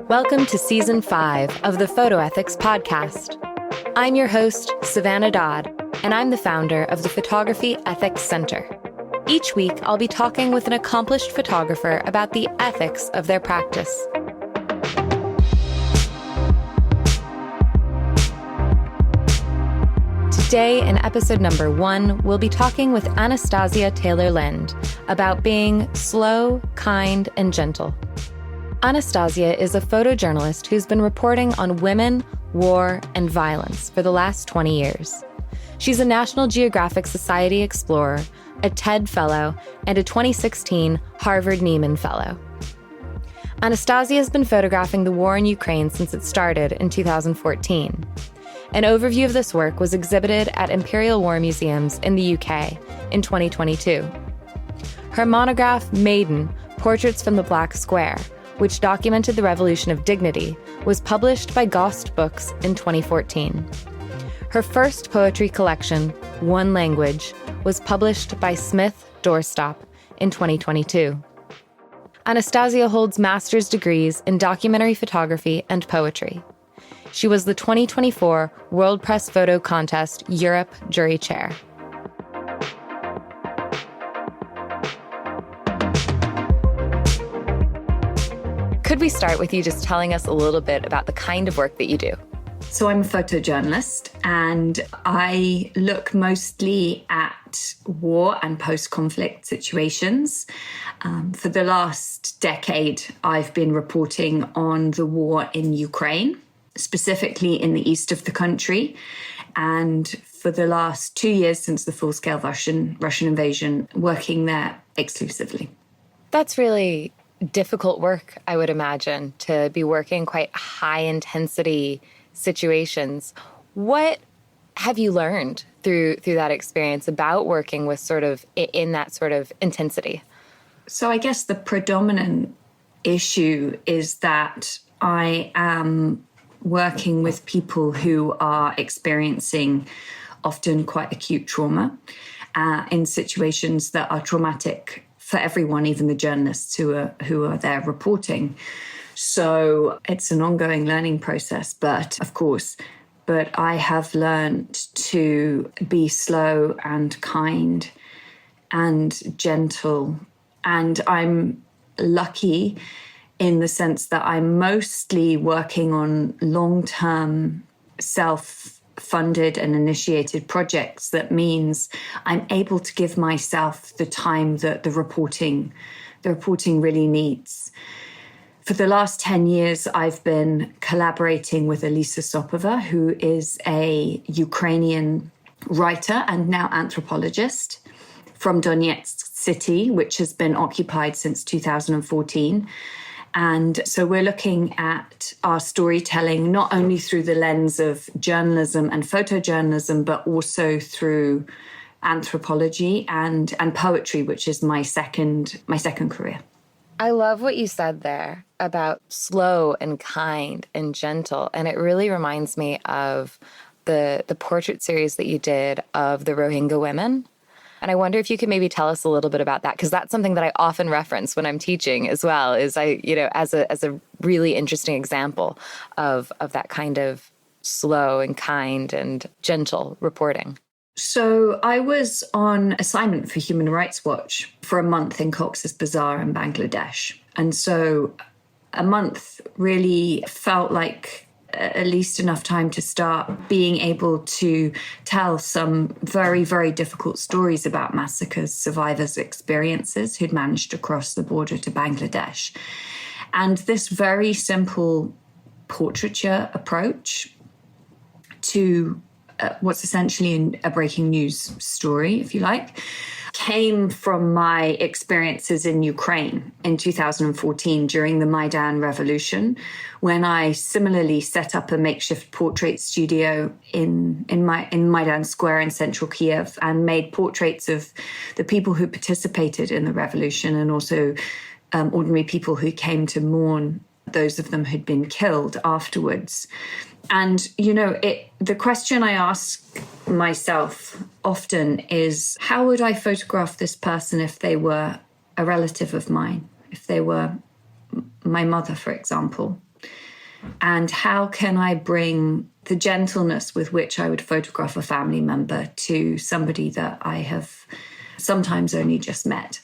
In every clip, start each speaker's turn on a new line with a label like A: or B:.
A: Welcome to Season 5 of the Photo Ethics Podcast. I'm your host, Savannah Dodd, and I'm the founder of the Photography Ethics Center. Each week, I'll be talking with an accomplished photographer about the ethics of their practice. Today, in episode number 1, we'll be talking with Anastasia Taylor-Lind about being slow, kind, and gentle. Anastasia is a photojournalist who's been reporting on women, war, and violence for the last 20 years. She's a National Geographic Society Explorer, a TED Fellow, and a 2016 Harvard Nieman Fellow. Anastasia has been photographing the war in Ukraine since it started in 2014. An overview of this work was exhibited at Imperial War Museums in the UK in 2022. Her monograph, Maiden, Portraits from the Black Square, which documented the Revolution of Dignity, was published by Gost Books in 2014. Her first poetry collection, One Language, was published by Smith Doorstop in 2022. Anastasia holds master's degrees in documentary photography and poetry. She was the 2024 World Press Photo Contest Europe Jury Chair. Could we start with you just telling us a little bit about the kind of work that you do?
B: So I'm a photojournalist, and I look mostly at war and post-conflict situations. For the last decade, I've been reporting on the war in Ukraine, specifically in the east of the country. And for the last 2 years since the full-scale Russian invasion, working there exclusively.
A: That's really difficult work, I would imagine, to be working quite high-intensity situations. What have you learned through that experience about working with sort of in that sort of intensity?
B: So I guess the predominant issue is that I am working with people who are experiencing often quite acute trauma in situations that are traumatic for everyone, even the journalists who are there reporting. So it's an ongoing learning process, but I have learned to be slow and kind and gentle. And I'm lucky in the sense that I'm mostly working on long-term self-funded and initiated projects. That means I'm able to give myself the time that the reporting really needs. For the last 10 years, I've been collaborating with Elisa Sopova, who is a Ukrainian writer and now anthropologist from Donetsk city, which has been occupied since 2014. And so we're looking at our storytelling not only through the lens of journalism and photojournalism, but also through anthropology and poetry, which is my second career.
A: I love what you said there about slow and kind and gentle. And it really reminds me of the portrait series that you did of the Rohingya women. And I wonder if you could maybe tell us a little bit about that, because that's something that I often reference when I'm teaching as well, is as a really interesting example of that kind of slow and kind and gentle reporting.
B: So I was on assignment for Human Rights Watch for a month in Cox's Bazar in Bangladesh. And so a month really felt like at least enough time to start being able to tell some very, very difficult stories about massacres, survivors' experiences who'd managed to cross the border to Bangladesh. And this very simple portraiture approach to what's essentially a breaking news story, if you like, came from my experiences in Ukraine in 2014 during the Maidan Revolution, when I similarly set up a makeshift portrait studio in Maidan Square in central Kiev and made portraits of the people who participated in the revolution and also ordinary people who came to mourn those of them who'd been killed afterwards. And, the question I ask myself often is, how would I photograph this person if they were a relative of mine, if they were my mother, for example. And how can I bring the gentleness with which I would photograph a family member to somebody that I have sometimes only just met?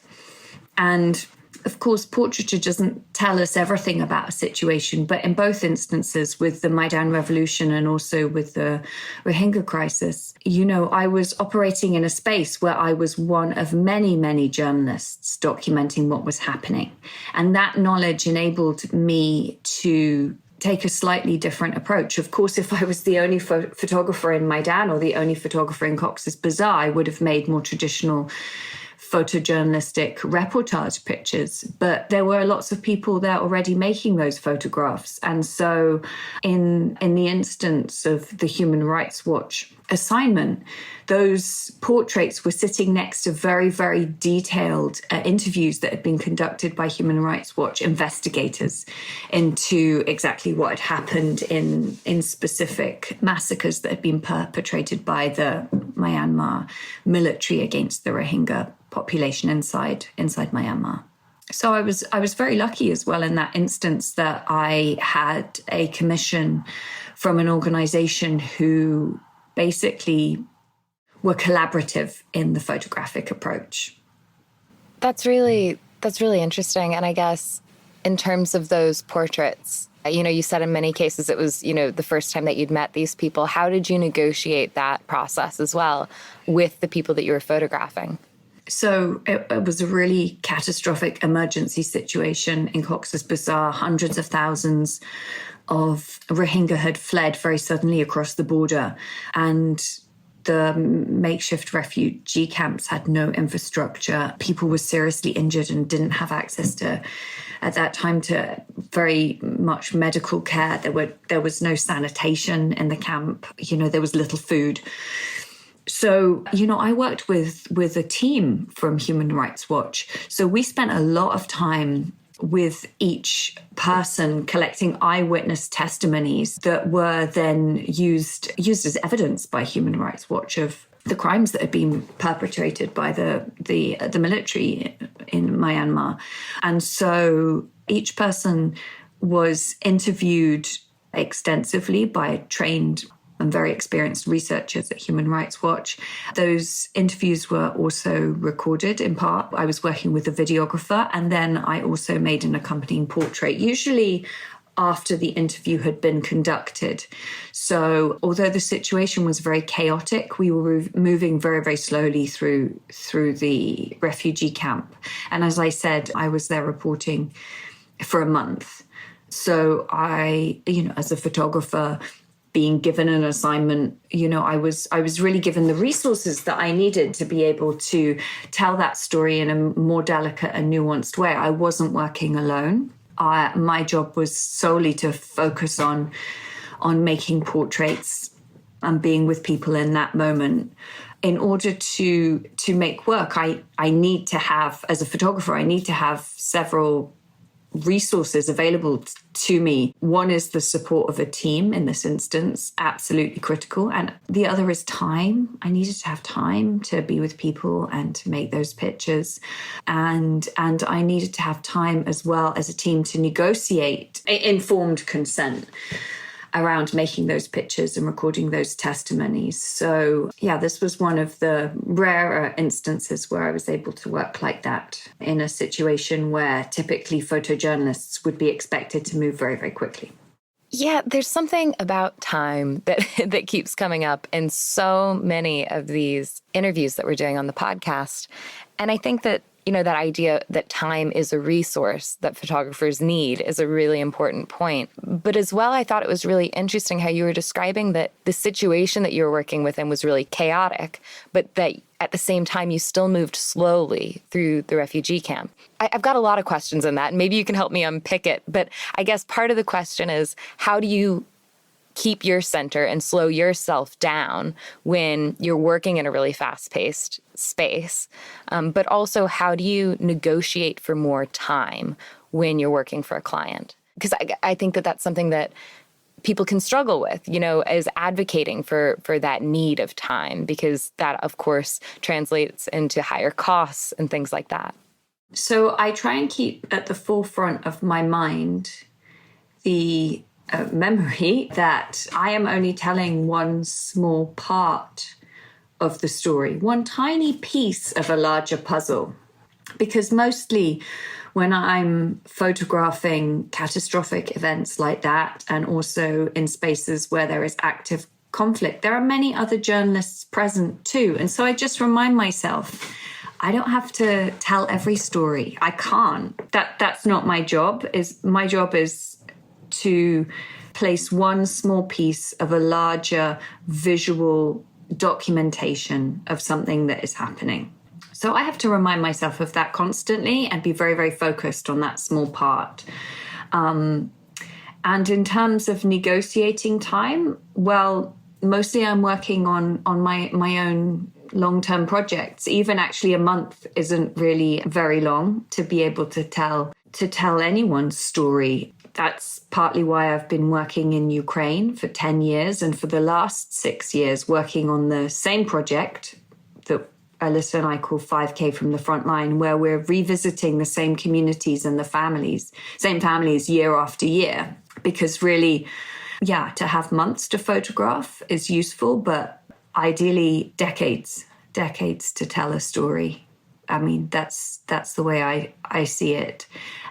B: And of course, portraiture doesn't tell us everything about a situation, but in both instances, with the Maidan Revolution and also with the Rohingya crisis, I was operating in a space where I was one of many, many journalists documenting what was happening. And that knowledge enabled me to take a slightly different approach. Of course, if I was the only photographer in Maidan or the only photographer in Cox's Bazar, I would have made more traditional photojournalistic reportage pictures, but there were lots of people there already making those photographs. And so in the instance of the Human Rights Watch assignment, those portraits were sitting next to very, very detailed interviews that had been conducted by Human Rights Watch investigators into exactly what had happened in specific massacres that had been perpetrated by the Myanmar military against the Rohingya population inside Myanmar. So I was very lucky as well in that instance that I had a commission from an organization who basically were collaborative in the photographic approach.
A: That's really interesting. And I guess in terms of those portraits, you said in many cases it was, the first time that you'd met these people. How did you negotiate that process as well with the people that you were photographing?
B: So it was a really catastrophic emergency situation in Cox's Bazar. Hundreds of thousands of Rohingya had fled very suddenly across the border, and the makeshift refugee camps had no infrastructure. People were seriously injured and didn't have access to, at that time, to very much medical care. There was no sanitation in the camp. There was little food. So, I worked with a team from Human Rights Watch. So we spent a lot of time with each person collecting eyewitness testimonies that were then used as evidence by Human Rights Watch of the crimes that had been perpetrated by the military in Myanmar. And so each person was interviewed extensively by trained and very experienced researchers at Human Rights Watch. Those interviews were also recorded in part. I was working with a videographer, and then I also made an accompanying portrait, usually after the interview had been conducted. So although the situation was very chaotic, we were moving very, very slowly through the refugee camp. And as I said, I was there reporting for a month. So I, as a photographer, being given an assignment, I was really given the resources that I needed to be able to tell that story in a more delicate and nuanced way. I wasn't working alone. My job was solely to focus on making portraits and being with people in that moment. In order to make work, I need to have, as a photographer, I need to have several resources available to me. One is the support of a team in this instance, absolutely critical. And the other is time. I needed to have time to be with people and to make those pictures. And I needed to have time as well as a team to negotiate informed consent around making those pictures and recording those testimonies. So yeah, this was one of the rarer instances where I was able to work like that in a situation where typically photojournalists would be expected to move very, very quickly.
A: Yeah, there's something about time that keeps coming up in so many of these interviews that we're doing on the podcast. And I think that that idea that time is a resource that photographers need is a really important point. But as well, I thought it was really interesting how you were describing that the situation that you were working within was really chaotic, but that at the same time, you still moved slowly through the refugee camp. I've got a lot of questions on that, and maybe you can help me unpick it. But I guess part of the question is, how do you keep your center and slow yourself down when you're working in a really fast-paced space? But also, how do you negotiate for more time when you're working for a client? Because I think that that's something that people can struggle with, as advocating for that need of time, because that, of course, translates into higher costs and things like that.
B: So I try and keep at the forefront of my mind the memory that I am only telling one small part of the story, one tiny piece of a larger puzzle. Because mostly when I'm photographing catastrophic events like that, and also in spaces where there is active conflict, there are many other journalists present too. And so I just remind myself, I don't have to tell every story. I can't. That's not my job. My job is to place one small piece of a larger visual documentation of something that is happening. So I have to remind myself of that constantly and be very, very focused on that small part. And in terms of negotiating time, well, mostly I'm working on my own long-term projects. Even actually a month isn't really very long to be able to tell anyone's story. That's partly why I've been working in Ukraine for 10 years, and for the last 6 years working on the same project that Alyssa and I call 5K from the front line, where we're revisiting the same communities and same families year after year. Because really, to have months to photograph is useful, but ideally decades to tell a story. I mean, that's the way I see it.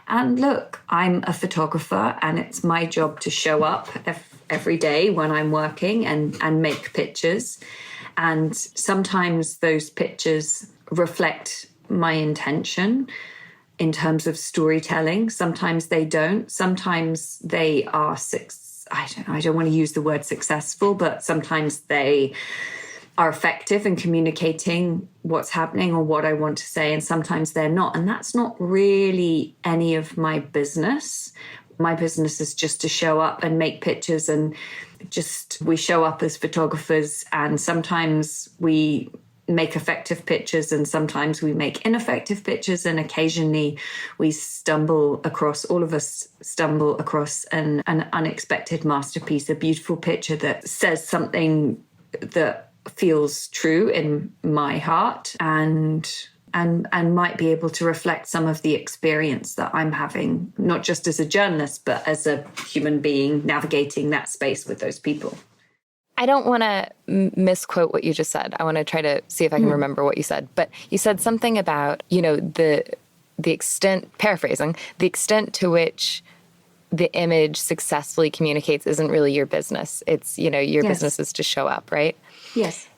B: And look, I'm a photographer, and it's my job to show up every day when I'm working and make pictures. And sometimes those pictures reflect my intention in terms of storytelling. Sometimes they don't. Sometimes they are, I don't want to use the word successful, but sometimes they are effective in communicating what's happening or what I want to say, and sometimes they're not. And that's not really any of my business. My business is just to show up and make pictures, and we show up as photographers, and sometimes we make effective pictures and sometimes we make ineffective pictures, and occasionally all of us stumble across an unexpected masterpiece, a beautiful picture that says something that feels true in my heart and might be able to reflect some of the experience that I'm having, not just as a journalist, but as a human being navigating that space with those people.
A: I don't want to misquote what you just said. I want to try to see if I can remember what you said. But you said something about, the extent, paraphrasing, the extent to which the image successfully communicates isn't really your business. It's, your business is to show up, right?
B: Yes.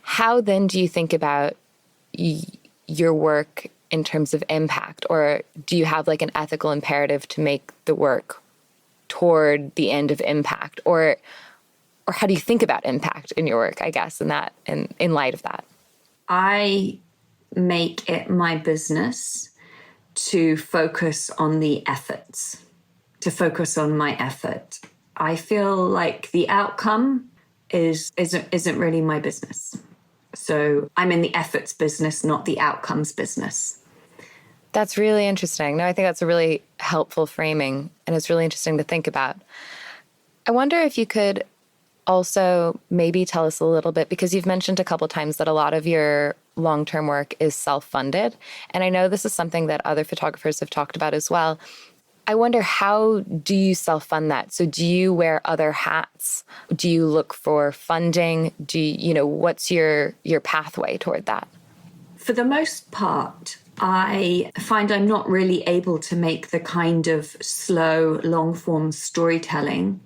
A: How then do you think about your work in terms of impact? Or do you have like an ethical imperative to make the work toward the end of impact? Or how do you think about impact in your work, I guess, in light of that?
B: I make it my business to focus on the efforts, to focus on my effort. I feel like the outcome isn't really my business. So I'm in the efforts business, not the outcomes business.
A: That's really interesting. No, I think that's a really helpful framing, and it's really interesting to think about. I wonder if you could also maybe tell us a little bit, because you've mentioned a couple times that a lot of your long-term work is self-funded. And I know this is something that other photographers have talked about as well. I wonder, how do you self-fund that? So do you wear other hats? Do you look for funding? What's your pathway toward that?
B: For the most part, I find I'm not really able to make the kind of slow, long-form storytelling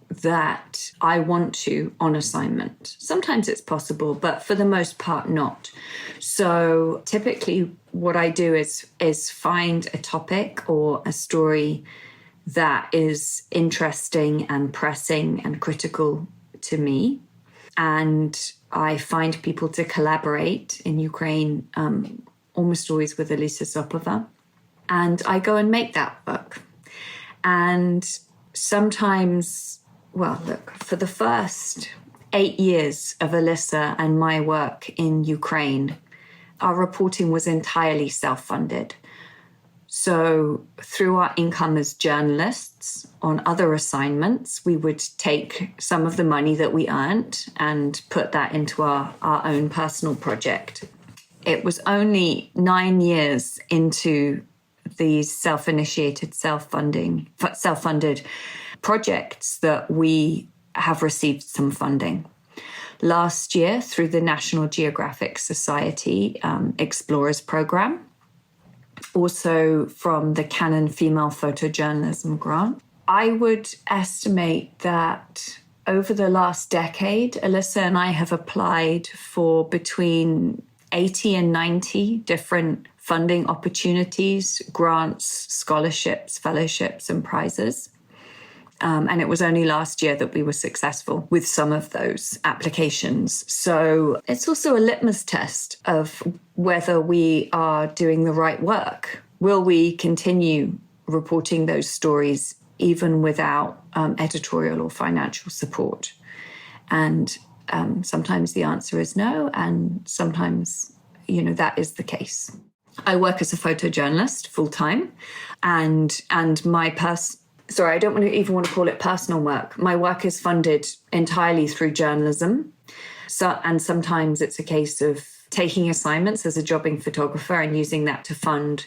B: that I want to on assignment. Sometimes it's possible, but for the most part, not. So typically what I do is find a topic or a story that is interesting and pressing and critical to me. And I find people to collaborate in Ukraine, almost always with Elisa Sopova. And I go and make that work. And sometimes, well, look, for the first 8 years of Alyssa and my work in Ukraine, our reporting was entirely self-funded. So through our income as journalists on other assignments, we would take some of the money that we earned and put that into our own personal project. It was only 9 years into these self-initiated, self-funded projects that we have received some funding. Last year, through the National Geographic Society Explorers Program, also from the Canon Female Photojournalism Grant. I would estimate that over the last decade, Alyssa and I have applied for between 80 and 90 different funding opportunities, grants, scholarships, fellowships, and prizes. And it was only last year that we were successful with some of those applications. So it's also a litmus test of whether we are doing the right work. Will we continue reporting those stories even without editorial or financial support? And sometimes the answer is no, and sometimes, that is the case. I work as a photojournalist full-time, and my I don't even want to call it personal work. My work is funded entirely through journalism. And sometimes it's a case of taking assignments as a jobbing photographer and using that to fund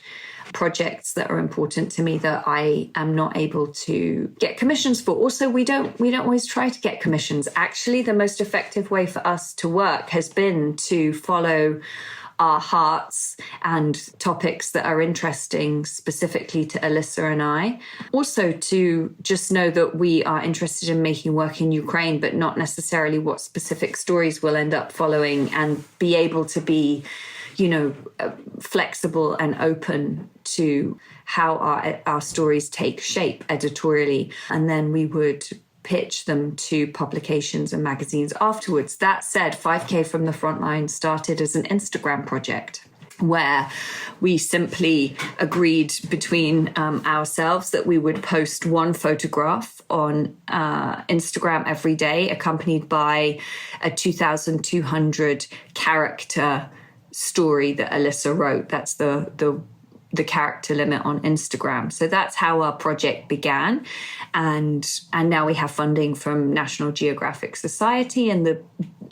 B: projects that are important to me that I am not able to get commissions for. Also, we don't always try to get commissions. Actually, the most effective way for us to work has been to follow our hearts and topics that are interesting specifically to Alyssa and I. Also to just know that we are interested in making work in Ukraine, but not necessarily what specific stories we'll end up following, and be able to be, flexible and open to how our stories take shape editorially. And then we would pitch them to publications and magazines afterwards. That said, 5K from the Frontline started as an Instagram project where we simply agreed between ourselves that we would post one photograph on Instagram every day, accompanied by a 2,200 character story that Alyssa wrote. That's the character limit on Instagram. So that's how our project began. And now we have funding from National Geographic Society, and the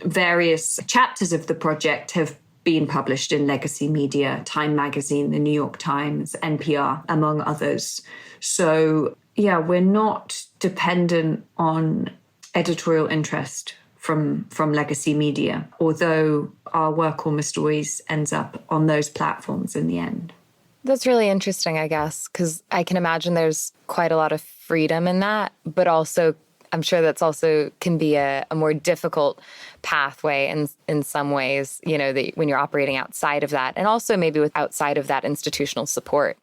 B: various chapters of the project have been published in legacy media, Time Magazine, the New York Times, NPR, among others. So yeah, we're not dependent on editorial interest from legacy media, although our work almost always ends up on those platforms in the end.
A: That's really interesting, I guess, because I can imagine there's quite a lot of freedom in that, but also I'm sure that's also can be a more difficult pathway in some ways, that when you're operating outside of that, and also maybe with outside of that institutional support.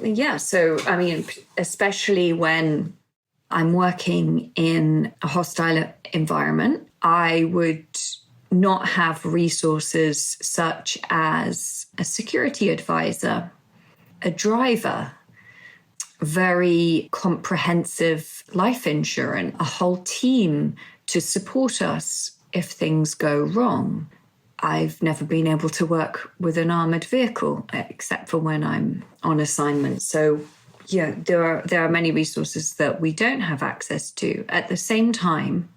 B: Yeah. So, especially when I'm working in a hostile environment, I would not have resources such as a security advisor, a driver, very comprehensive life insurance, a whole team to support us if things go wrong. I've never been able to work with an armored vehicle except for when I'm on assignment. So yeah, there are many resources that we don't have access to. At the same time,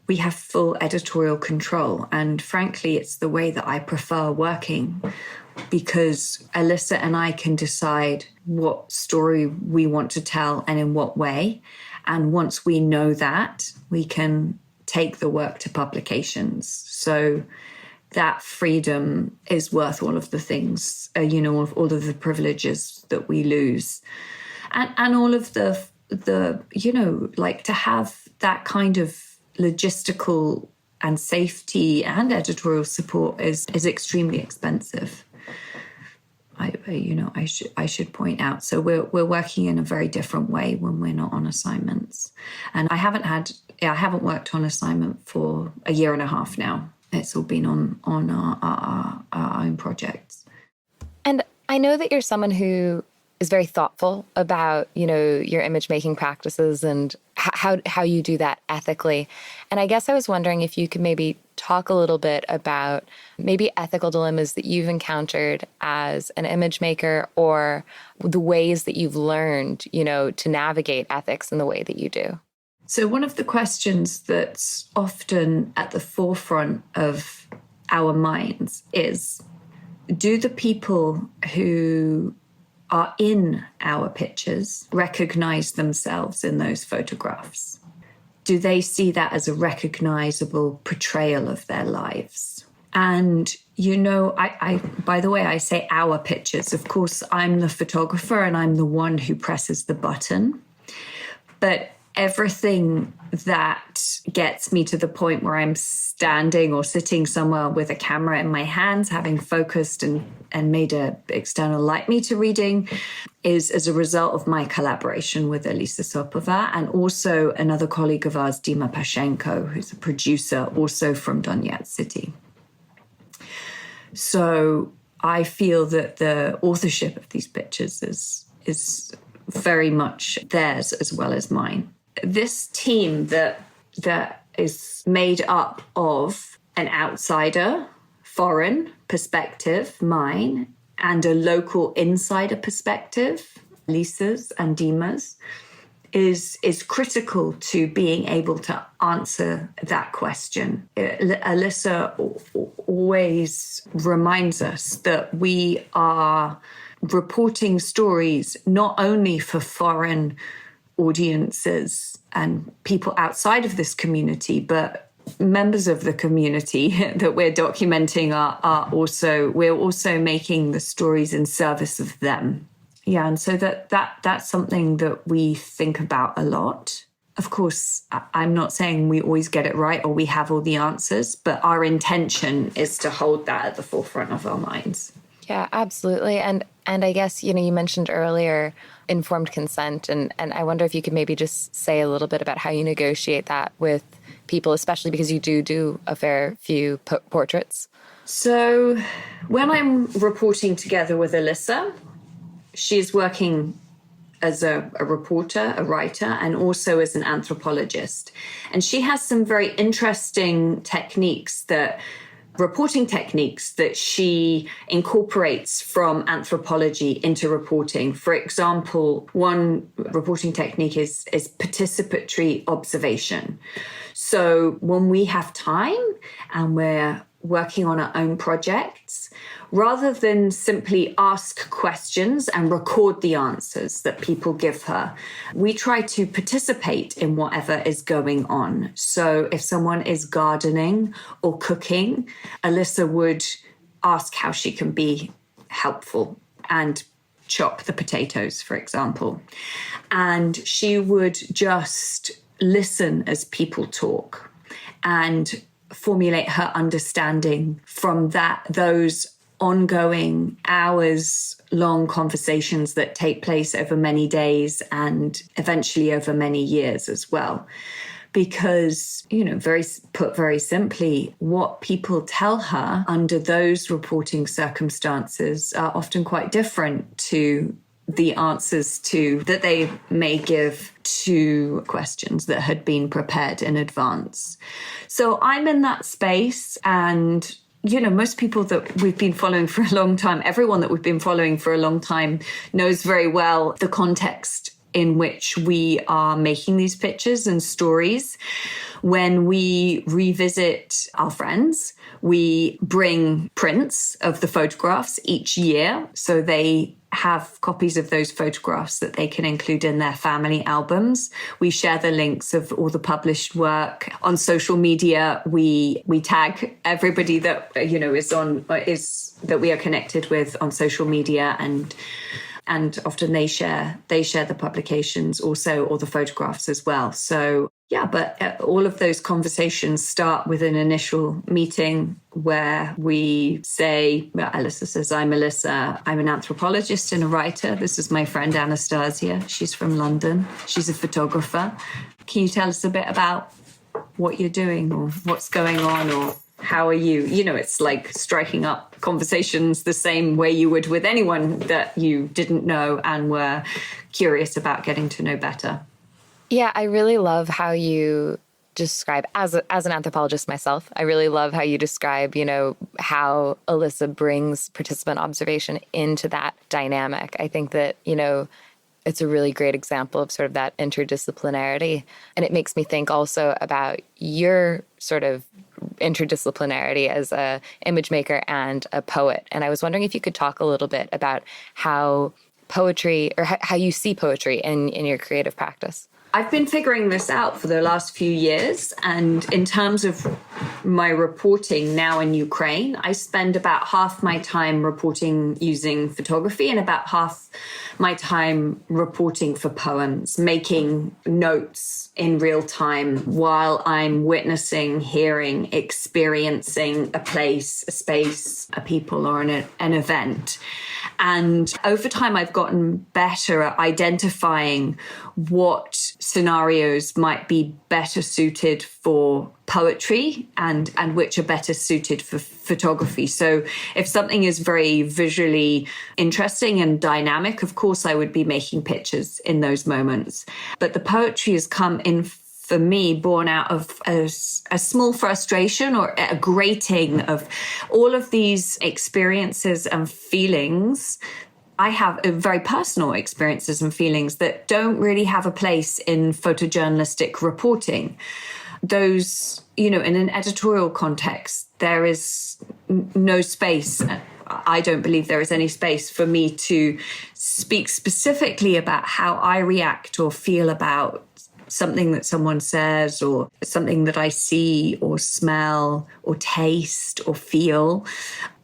B: we have full editorial control. And frankly, it's the way that I prefer working, because Alyssa and I can decide what story we want to tell and in what way. And once we know that, we can take the work to publications. So that freedom is worth all of the things, all of the privileges that we lose. And all of the to have that kind of logistical and safety and editorial support is extremely expensive. I should point out. So we're working in a very different way when we're not on assignments. And I haven't worked on assignment for a year and a half now. It's all been on our own projects.
A: And I know that you're someone who is very thoughtful about, your image making practices and how you do that ethically. And I guess I was wondering if you could maybe talk a little bit about maybe ethical dilemmas that you've encountered as an image maker, or the ways that you've learned, to navigate ethics in the way that you do.
B: So one of the questions that's often at the forefront of our minds is, do the people who are in our pictures recognize themselves in those photographs? Do they see that as a recognizable portrayal of their lives? And, I by the way, I say our pictures. Of course, I'm the photographer and I'm the one who presses the button. But everything that gets me to the point where I'm standing or sitting somewhere with a camera in my hands, having focused and made an external light meter reading, is as a result of my collaboration with Elisa Sopova and also another colleague of ours, Dima Pashenko, who's a producer also from Donetsk City. So I feel that the authorship of these pictures is very much theirs as well as mine. This team that is made up of an outsider, foreign perspective, mine, and a local insider perspective, Lisa's and Dima's, is critical to being able to answer that question. Alyssa always reminds us that we are reporting stories not only for foreign audiences and people outside of this community, but members of the community that we're documenting we're also making the stories in service of them. Yeah, and so that's something that we think about a lot. Of course, I'm not saying we always get it right or we have all the answers, but our intention is to hold that at the forefront of our minds.
A: Yeah, absolutely. And I guess, you mentioned earlier informed consent, and I wonder if you could maybe just say a little bit about how you negotiate that with people, especially because you do a fair few portraits.
B: So when I'm reporting together with Alyssa, she's working as a reporter, a writer, and also as an anthropologist. And she has some very interesting reporting techniques that she incorporates from anthropology into reporting. For example, one reporting technique is participatory observation. So when we have time and we're working on our own projects, rather than simply ask questions and record the answers that people give her, we try to participate in whatever is going on. So if someone is gardening or cooking, Alyssa would ask how she can be helpful and chop the potatoes, for example. And she would just listen as people talk and formulate her understanding from those ongoing hours-long conversations that take place over many days and eventually over many years as well. Because, very simply, what people tell her under those reporting circumstances are often quite different to the answers that they may give to questions that had been prepared in advance. So I'm in that space, and most people that we've been following for a long time, everyone that we've been following for a long time knows very well the context in which we are making these pictures and stories. When we revisit our friends, we bring prints of the photographs each year. So they have copies of those photographs that they can include in their family albums. We share the links of all the published work on social media. We tag everybody that that we are connected with on social media, and often they share the publications also, or the photographs as well. So yeah, but all of those conversations start with an initial meeting where we say, Alyssa says, I'm Alyssa. I'm an anthropologist and a writer. This is my friend Anastasia. She's from London. She's a photographer. Can you tell us a bit about what you're doing or what's going on, or how are you? It's like striking up conversations the same way you would with anyone that you didn't know and were curious about getting to know better.
A: Yeah, I really love how you describe, as an anthropologist myself, I really love how you describe, how Alyssa brings participant observation into that dynamic. I think that, it's a really great example of sort of that interdisciplinarity. And it makes me think also about your sort of interdisciplinarity as a image maker and a poet. And I was wondering if you could talk a little bit about how poetry, or how you see poetry in your creative practice.
B: I've been figuring this out for the last few years. And in terms of my reporting now in Ukraine, I spend about half my time reporting using photography and about half my time reporting for poems, making notes in real time while I'm witnessing, hearing, experiencing a place, a space, a people, or an event. And over time, I've gotten better at identifying what scenarios might be better suited for poetry and which are better suited for photography. So if something is very visually interesting and dynamic, of course, I would be making pictures in those moments. But the poetry has come in for me, born out of a small frustration or a grating of all of these experiences and feelings. I have very personal experiences and feelings that don't really have a place in photojournalistic reporting. Those, in an editorial context, there is no space. I don't believe there is any space for me to speak specifically about how I react or feel about something that someone says or something that I see or smell or taste or feel.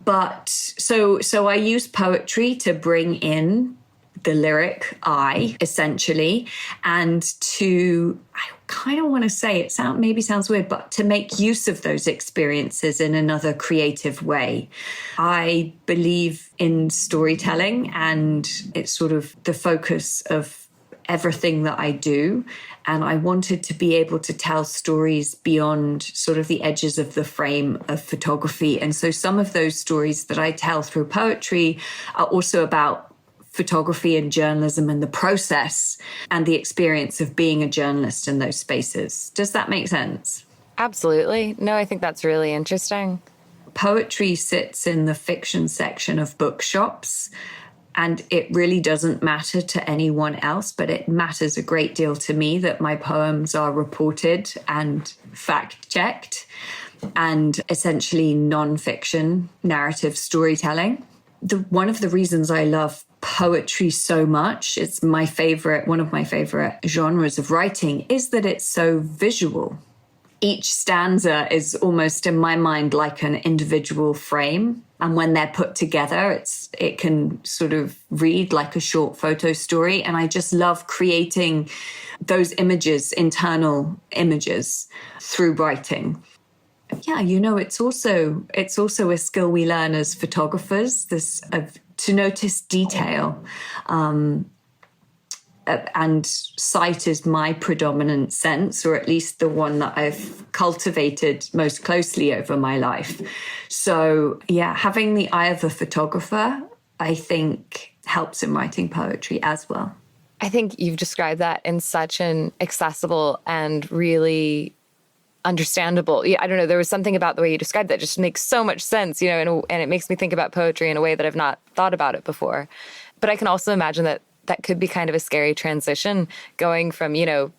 B: But so I use poetry to bring in the lyric I, essentially, and I kind of want to say, maybe sounds weird, but to make use of those experiences in another creative way. I believe in storytelling, and it's sort of the focus of everything that I do. And I wanted to be able to tell stories beyond sort of the edges of the frame of photography. And so some of those stories that I tell through poetry are also about photography and journalism and the process and the experience of being a journalist in those spaces. Does that make sense?
A: Absolutely. No, I think that's really interesting.
B: Poetry sits in the fiction section of bookshops. And it really doesn't matter to anyone else, but it matters a great deal to me that my poems are reported and fact-checked and essentially non-fiction narrative storytelling. One of the reasons I love poetry so much, it's one of my favorite genres of writing, is that it's so visual. Each stanza is almost, in my mind, like an individual frame. And when they're put together, it can sort of read like a short photo story. And I just love creating those images, internal images, through writing. Yeah, it's also a skill we learn as photographers, to notice detail. And sight is my predominant sense, or at least the one that I've cultivated most closely over my life. So, yeah, having the eye of a photographer, I think, helps in writing poetry as well.
A: I think you've described that in such an accessible and really understandable. Yeah, I don't know. There was something about the way you described that just makes so much sense, and it makes me think about poetry in a way that I've not thought about it before. But I can also imagine that could be kind of a scary transition, going from,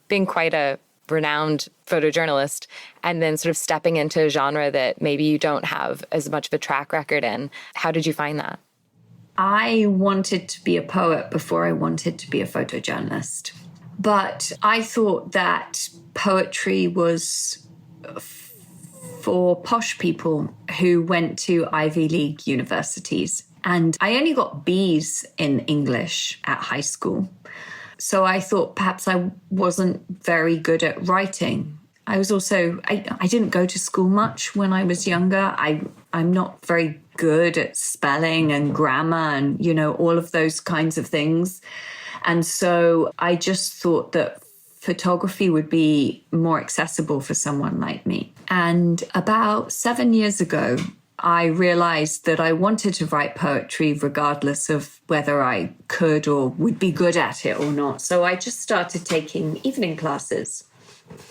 A: being quite a renowned photojournalist and then sort of stepping into a genre that maybe you don't have as much of a track record in. How did you find that?
B: I wanted to be a poet before I wanted to be a photojournalist. But I thought that poetry was for posh people who went to Ivy League universities. And I only got B's in English at high school. So I thought perhaps I wasn't very good at writing. I was also, I didn't go to school much when I was younger. I'm not very good at spelling and grammar and, all of those kinds of things. And so I just thought that photography would be more accessible for someone like me. And about 7 years ago, I realized that I wanted to write poetry regardless of whether I could or would be good at it or not. So I just started taking evening classes.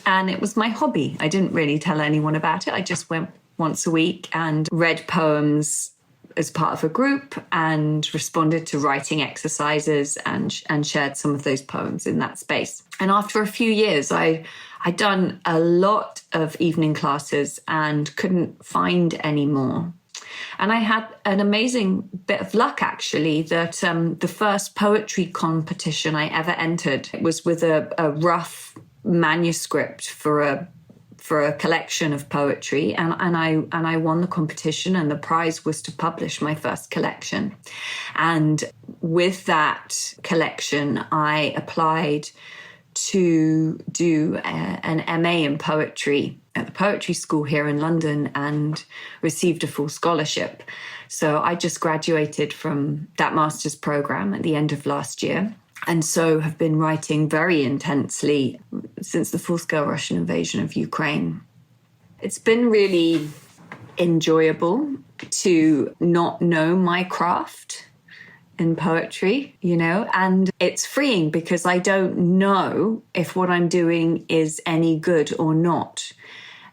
B: And it was my hobby. I didn't really tell anyone about it. I just went once a week and read poems as part of a group and responded to writing exercises and shared some of those poems in that space. And after a few years, I I'd done a lot of evening classes and couldn't find any more. And I had an amazing bit of luck, actually, that the first poetry competition I ever entered was with a rough manuscript for a collection of poetry, and I won the competition, and the prize was to publish my first collection. And with that collection, I applied to do an MA in poetry at the Poetry School here in London and received a full scholarship. So I just graduated from that master's program at the end of last year, and so have been writing very intensely since the full-scale Russian invasion of Ukraine. It's been really enjoyable to not know my craft in poetry, and it's freeing because I don't know if what I'm doing is any good or not.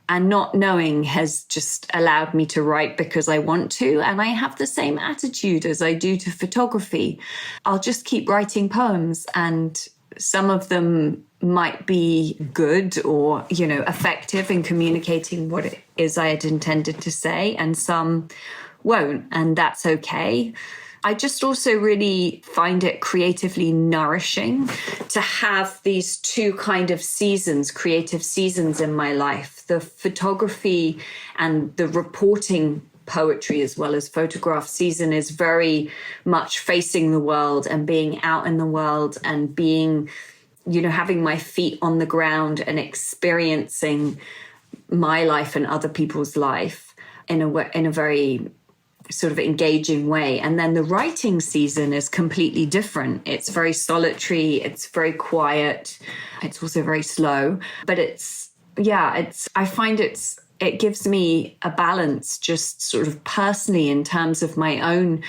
B: And not knowing has just allowed me to write because I want to. And I have the same attitude as I do to photography. I'll just keep writing poems, and some of them might be good or, effective in communicating what it is I had intended to say, and some won't, and that's okay. I just also really find it creatively nourishing to have these two kind of seasons, creative seasons in my life. The photography and the reporting poetry as well as photograph season is very much facing the world and being out in the world and being, having my feet on the ground and experiencing my life and other people's life in a very sort of engaging way. And then the writing season is completely different. It's very solitary, it's very quiet, it's also very slow, but I find it gives me a balance just sort of personally in terms of my own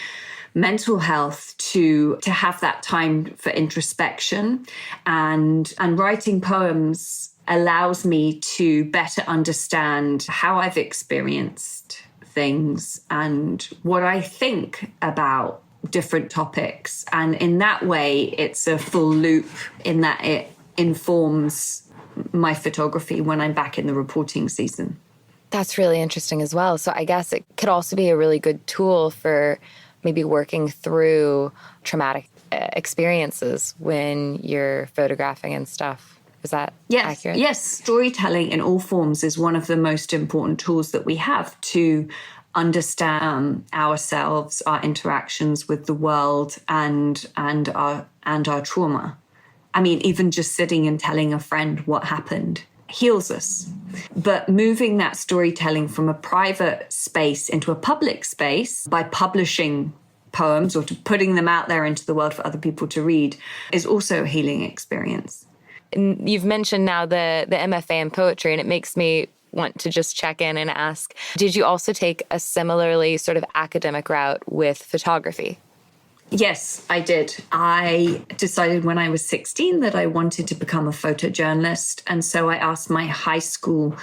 B: mental health to have that time for introspection, and writing poems allows me to better understand how I've experienced things and what I think about different topics. And in that way, it's a full loop in that it informs my photography when I'm back in the reporting season.
A: That's really interesting as well. So I guess it could also be a really good tool for maybe working through traumatic experiences when you're photographing and stuff. Is that accurate?
B: Yes. Storytelling in all forms is one of the most important tools that we have to understand ourselves, our interactions with the world, and our trauma. I mean, even just sitting and telling a friend what happened heals us. But moving that storytelling from a private space into a public space by publishing poems or to putting them out there into the world for other people to read is also a healing experience.
A: And you've mentioned now the MFA in poetry, and it makes me want to just check in and ask, did you also take a similarly sort of academic route with photography?
B: Yes, I did. I decided when I was 16 that I wanted to become a photojournalist. And so I asked my high school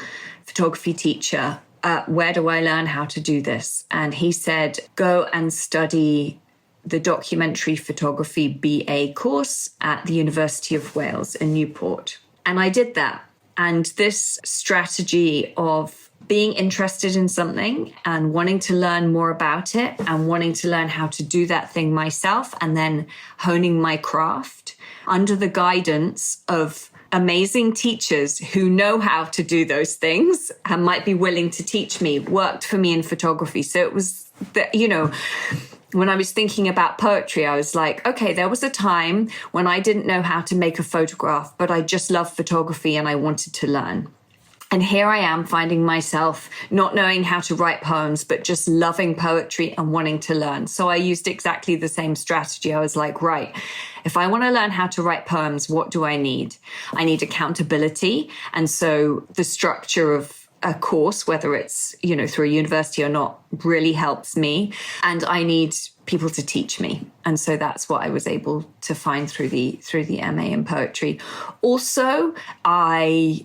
B: photography teacher, where do I learn how to do this? And he said, go and study the documentary photography BA course at the University of Wales in Newport. And I did that. And this strategy of being interested in something and wanting to learn more about it and wanting to learn how to do that thing myself and then honing my craft under the guidance of amazing teachers who know how to do those things and might be willing to teach me worked for me in photography. So it was, when I was thinking about poetry, I was like, okay, there was a time when I didn't know how to make a photograph, but I just loved photography and I wanted to learn. And here I am finding myself not knowing how to write poems, but just loving poetry and wanting to learn. So I used exactly the same strategy. I was like, right, if I want to learn how to write poems, what do I need? I need accountability. And so the structure of a course, whether it's, through a university or not, really helps me. And I need people to teach me. And so that's what I was able to find through the MA in poetry. Also, that's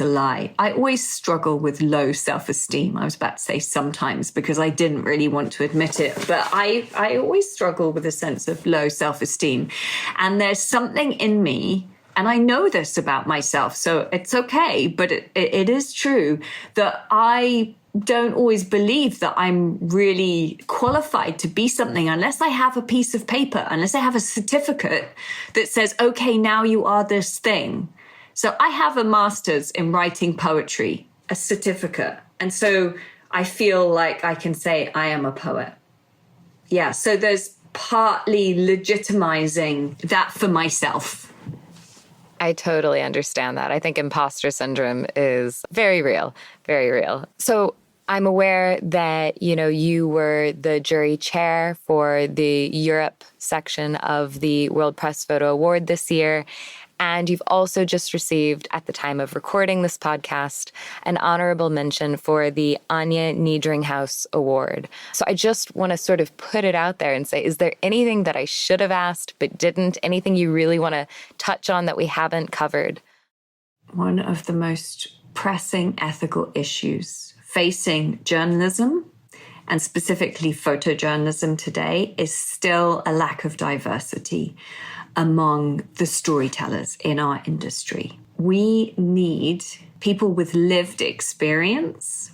B: a lie. I always struggle with low self-esteem. I was about to say sometimes because I didn't really want to admit it, but I always struggle with a sense of low self-esteem. And there's something in me and I know this about myself, so it's okay, but it is true that I don't always believe that I'm really qualified to be something unless I have a piece of paper, unless I have a certificate that says, okay, now you are this thing. So I have a master's in writing poetry, a certificate. And so I feel like I can say I am a poet. Yeah, so there's partly legitimizing that for myself.
A: I totally understand that. I think imposter syndrome is very real, very real. So I'm aware that, you were the jury chair for the Europe section of the World Press Photo Award this year. And you've also just received, at the time of recording this podcast, an honorable mention for the Anya Niedringhaus Award. So I just want to sort of put it out there and say, is there anything that I should have asked but didn't? Anything you really want to touch on that we haven't covered?
B: One of the most pressing ethical issues facing journalism, and specifically photojournalism today, is still a lack of diversity among the storytellers in our industry. We need people with lived experience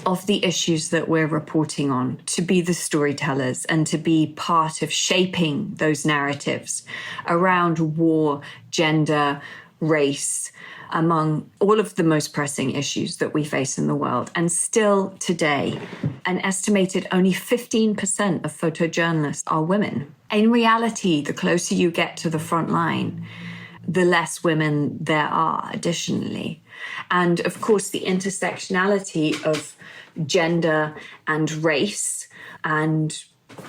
B: of the issues that we're reporting on to be the storytellers and to be part of shaping those narratives around war, gender, race, among all of the most pressing issues that we face in the world. And still today, an estimated only 15% of photojournalists are women. In reality, the closer you get to the front line, the less women there are additionally. And of course, the intersectionality of gender and race. And,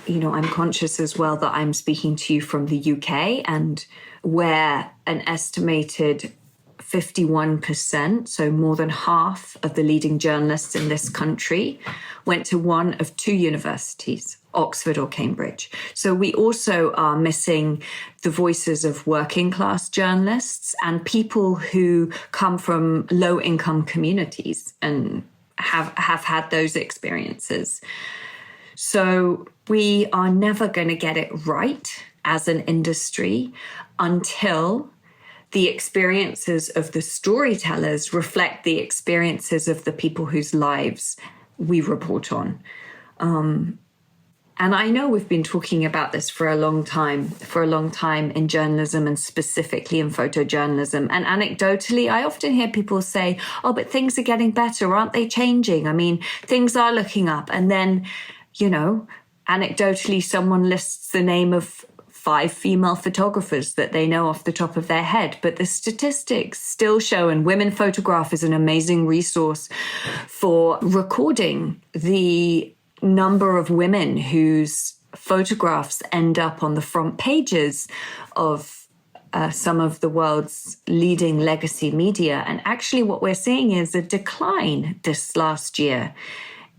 B: I'm conscious as well that I'm speaking to you from the UK, and where an estimated 51%, so more than half of the leading journalists in this country, went to one of two universities, Oxford or Cambridge. So we also are missing the voices of working class journalists and people who come from low income communities and have had those experiences. So we are never going to get it right as an industry until the experiences of the storytellers reflect the experiences of the people whose lives we report on. And I know we've been talking about this for a long time in journalism and specifically in photojournalism. And anecdotally, I often hear people say, oh, but things are getting better. Aren't they changing? I mean, things are looking up. And then, anecdotally, someone lists the name of 5 female photographers that they know off the top of their head. But the statistics still show, and Women Photograph is an amazing resource for recording the number of women whose photographs end up on the front pages of some of the world's leading legacy media. And actually what we're seeing is a decline this last year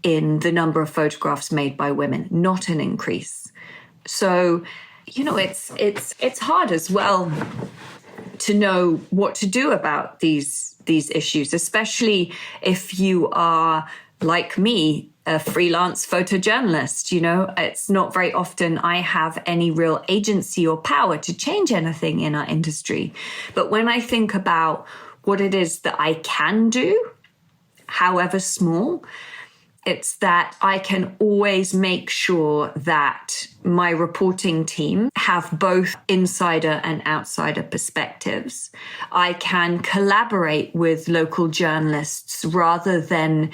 B: in the number of photographs made by women, not an increase. So, it's hard as well to know what to do about these issues, especially if you are, like me, a freelance photojournalist. It's not very often I have any real agency or power to change anything in our industry. But when I think about what it is that I can do, however small, it's that I can always make sure that my reporting team have both insider and outsider perspectives. I can collaborate with local journalists rather than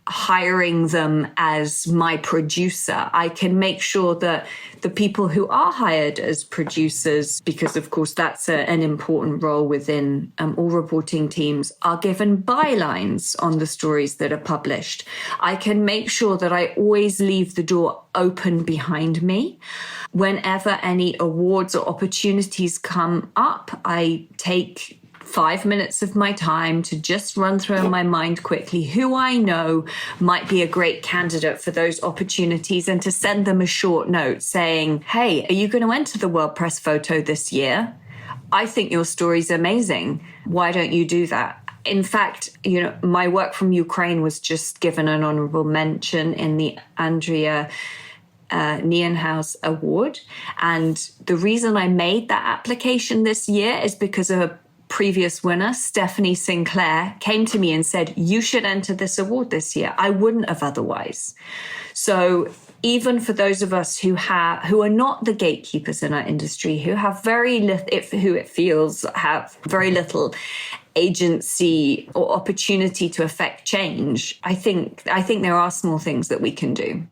B: hiring them as my producer. I can make sure that the people who are hired as producers, because of course that's an important role within all reporting teams, are given bylines on the stories that are published. I can make sure that I always leave the door open behind me. Whenever any awards or opportunities come up, I take 5 minutes of my time to just run through in my mind quickly who I know might be a great candidate for those opportunities, and to send them a short note saying, hey, are you going to enter the World Press Photo this year? I think your story's amazing. Why don't you do that? In fact, my work from Ukraine was just given an honorable mention in the Andrea Nienhaus Award. And the reason I made that application this year is because a previous winner, Stephanie Sinclair, came to me and said, you should enter this award this year. I wouldn't have otherwise. So even for those of us who are not the gatekeepers in our industry, who have very little agency or opportunity to affect change, I think there are small things that we can do.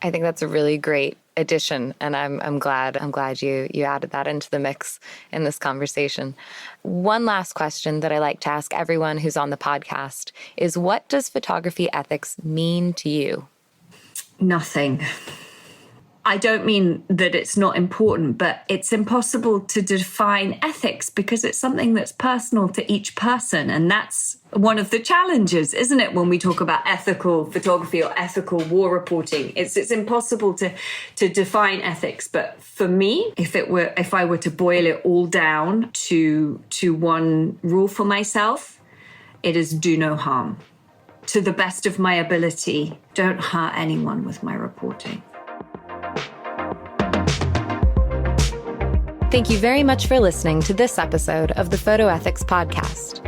A: I think that's a really great addition, and I'm glad you added that into the mix in this conversation. One last question that I like to ask everyone who's on the podcast is, what does photography ethics mean to you?
B: Nothing. I don't mean that it's not important, but it's impossible to define ethics because it's something that's personal to each person. And that's one of the challenges, isn't it, when we talk about ethical photography or ethical war reporting? It's impossible to define ethics. But for me, if I were to boil it all down to one rule for myself, it is do no harm. To the best of my ability, don't hurt anyone with my reporting.
A: Thank you very much for listening to this episode of the Photo Ethics Podcast.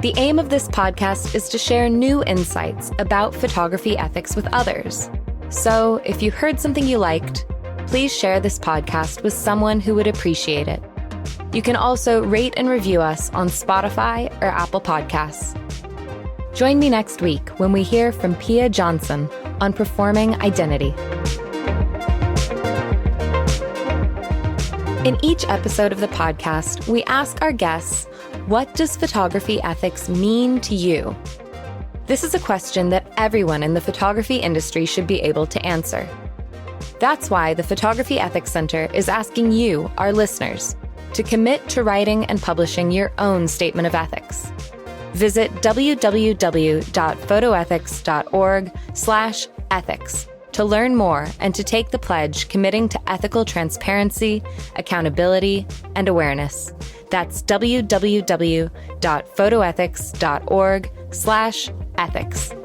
A: The aim of this podcast is to share new insights about photography ethics with others. So if you heard something you liked, please share this podcast with someone who would appreciate it. You can also rate and review us on Spotify or Apple Podcasts. Join me next week when we hear from Pia Johnson on performing identity. In each episode of the podcast, we ask our guests, what does photography ethics mean to you? This is a question that everyone in the photography industry should be able to answer. That's why the Photography Ethics Center is asking you, our listeners, to commit to writing and publishing your own statement of ethics. Visit www.photoethics.org/ethics to learn more and to take the pledge committing to ethical transparency, accountability, and awareness. That's www.photoethics.org/ethics.